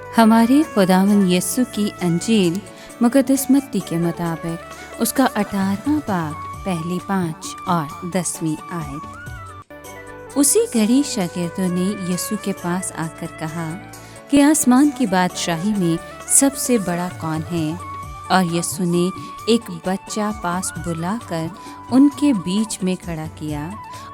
हमारे खुदावंद यीशु की अंजील मुक़द्दस मत्ती के मुताबिक उसका 18वां बाब पहली 5 और 10वीं आयत। उसी घड़ी शागिर्दों ने यीशु के पास आकर कहा कि आसमान की बादशाही में सबसे बड़ा कौन है? और यीशु ने एक बच्चा पास बुलाकर उनके बीच में खड़ा किया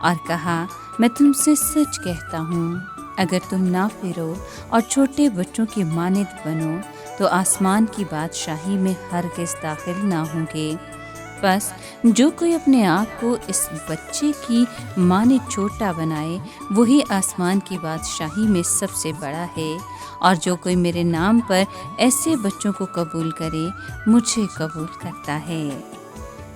और कहा, मैं तुमसे सच कहता हूँ, अगर तुम ना फिरो और छोटे बच्चों की मानद बनो तो आसमान की बादशाही में हरगिज़ दाखिल ना होंगे। बस जो कोई अपने आप को इस बच्चे की मानद छोटा बनाए वही आसमान की बादशाही में सबसे बड़ा है। और जो कोई मेरे नाम पर ऐसे बच्चों को कबूल करे मुझे कबूल करता है।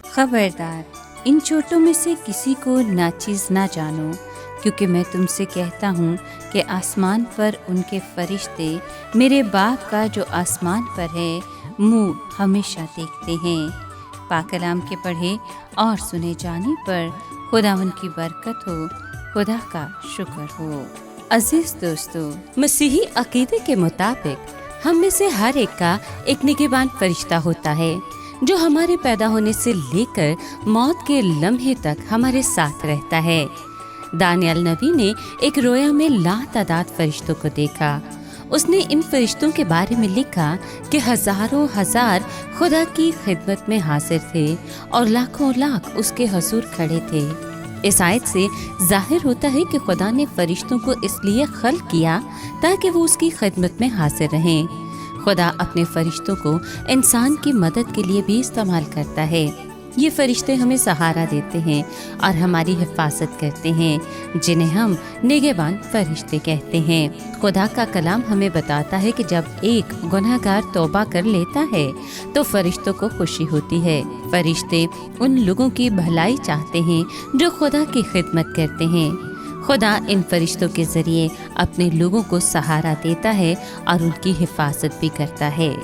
खबरदार, इन छोटों में से किसी को नाचीज़ ना जानो, क्योंकि मैं तुमसे कहता हूँ कि आसमान पर उनके फरिश्ते मेरे बाप का जो आसमान पर है मुँह हमेशा देखते हैं। पाकलाम के पढ़े और सुने जाने पर खुदावन की बरकत हो, खुदा का शुक्र हो। अजीज दोस्तों, मसीही अकीदे के मुताबिक हम में से हर एक का एक निगहबान फरिश्ता होता है जो हमारे पैदा होने से लेकर मौत के लम्हे तक हमारे साथ रहता है। दानियल नबी ने एक रोया में लातादाद फरिश्तों को देखा। उसने इन फरिश्तों के बारे में लिखा कि हजारों हजार खुदा की खिदमत में हाजिर थे और लाखों लाख उसके हुजूर खड़े थे। इस आयत से जाहिर होता है कि खुदा ने फरिश्तों को इसलिए खल्क किया ताकि वो उसकी खिदमत में हाजिर रहें। खुदा अपने फरिश्तों को इंसान की मदद के लिए भी इस्तेमाल करता है। ये फरिश्ते हमें सहारा देते हैं और हमारी हिफाजत करते हैं, जिन्हें हम निगहबान फरिश्ते कहते हैं। खुदा का कलाम हमें बताता है कि जब एक गुनहगार तौबा कर लेता है तो फरिश्तों को खुशी होती है। फरिश्ते उन लोगों की भलाई चाहते हैं जो खुदा की खिदमत करते हैं। खुदा इन फरिश्तों के जरिए अपने लोगों को सहारा देता है और उनकी हिफाजत भी करता है।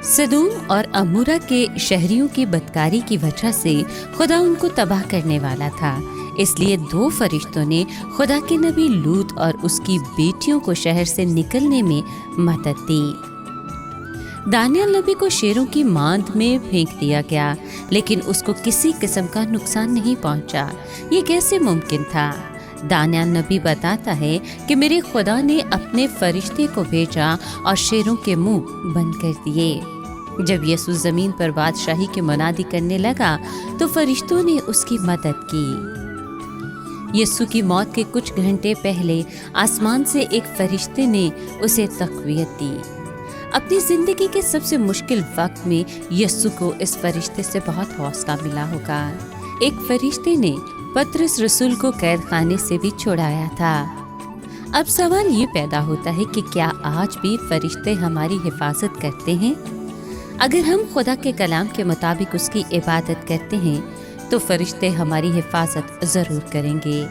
सदूम और अमूरा के शहरियों की बदकारी की वजह से खुदा उनको तबाह करने वाला था, इसलिए दो फरिश्तों ने खुदा के नबी लूत और उसकी बेटियों को शहर से निकलने में मदद दी। दानियल नबी को शेरों की मांद में फेंक दिया गया, लेकिन उसको किसी किस्म का नुकसान नहीं पहुंचा। ये कैसे मुमकिन था? दानियल नबी बताता है कि मेरे खुदा ने अपने फरिश्ते को भेजा और शेरों के मुंह बंद कर दिए। जब यीशु जमीन पर बादशाही की मुनादी करने लगा तो फरिश्तों ने उसकी मदद की। यीशु की मौत के कुछ घंटे पहले आसमान से एक फरिश्ते ने उसे तक़वियत दी। अपनी जिंदगी के सबसे मुश्किल वक्त में यीशु को इस फरिश्ते से बहुत हौसला मिला होगा। एक फरिश्ते ने पतरस रसूल को कैद खाने से भी छुड़ाया था। अब सवाल ये पैदा होता है कि क्या आज भी फरिश्ते हमारी हिफाजत करते हैं? अगर हम खुदा के कलाम के मुताबिक उसकी इबादत करते हैं तो फरिश्ते हमारी हिफाजत ज़रूर करेंगे।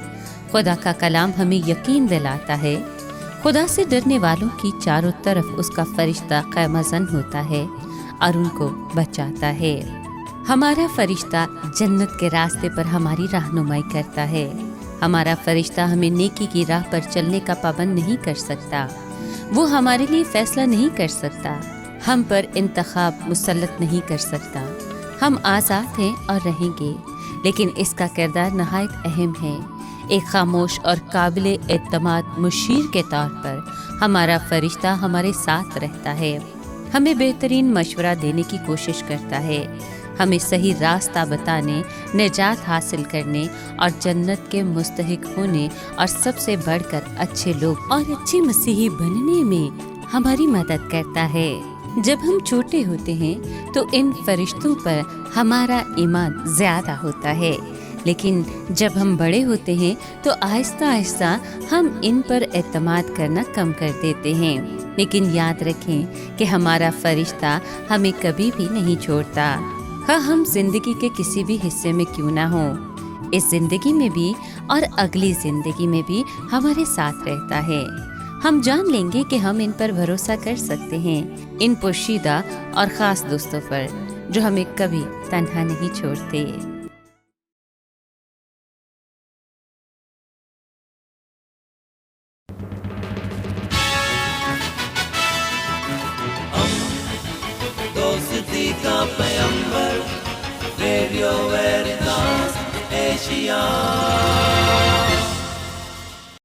खुदा का कलाम हमें यकीन दिलाता है। खुदा से डरने वालों की चारों तरफ उसका फरिश्ता क़यामज़न होता है और उनको बचाता है। हमारा फरिश्ता जन्नत के रास्ते पर हमारी रहनुमाई करता है। हमारा फरिश्ता हमें नेकी की राह पर चलने का पाबंद नहीं कर सकता। वो हमारे लिए फैसला नहीं कर सकता, हम पर इंतखाब मुसल्लत नहीं कर सकता। हम आज़ाद हैं और रहेंगे, लेकिन इसका किरदार नहायत अहम है। एक खामोश और काबिल एतमाद मुशीर के तौर पर हमारा फरिश्ता हमारे साथ रहता है, हमें बेहतरीन मशवरा देने की कोशिश करता है, हमें सही रास्ता बताने, निजात हासिल करने और जन्नत के मुस्तहिक होने और सबसे बढ़कर अच्छे लोग और अच्छे मसीही बनने में हमारी मदद करता है। जब हम छोटे होते हैं तो इन फरिश्तों पर हमारा ईमान ज़्यादा होता है, लेकिन जब हम बड़े होते हैं तो आहिस्ता आहिस्ता हम इन पर एतमाद करना कम कर देते हैं। लेकिन याद रखें कि हमारा फरिश्ता हमें कभी भी नहीं छोड़ता। हाँ, हम जिंदगी के किसी भी हिस्से में क्यों ना हो, इस जिंदगी में भी और अगली जिंदगी में भी हमारे साथ रहता है। हम जान लेंगे कि हम इन पर भरोसा कर सकते हैं, इन पोशीदा और ख़ास दोस्तों पर जो हमें कभी तन्हा नहीं छोड़ते। Radio Veritas, Asia.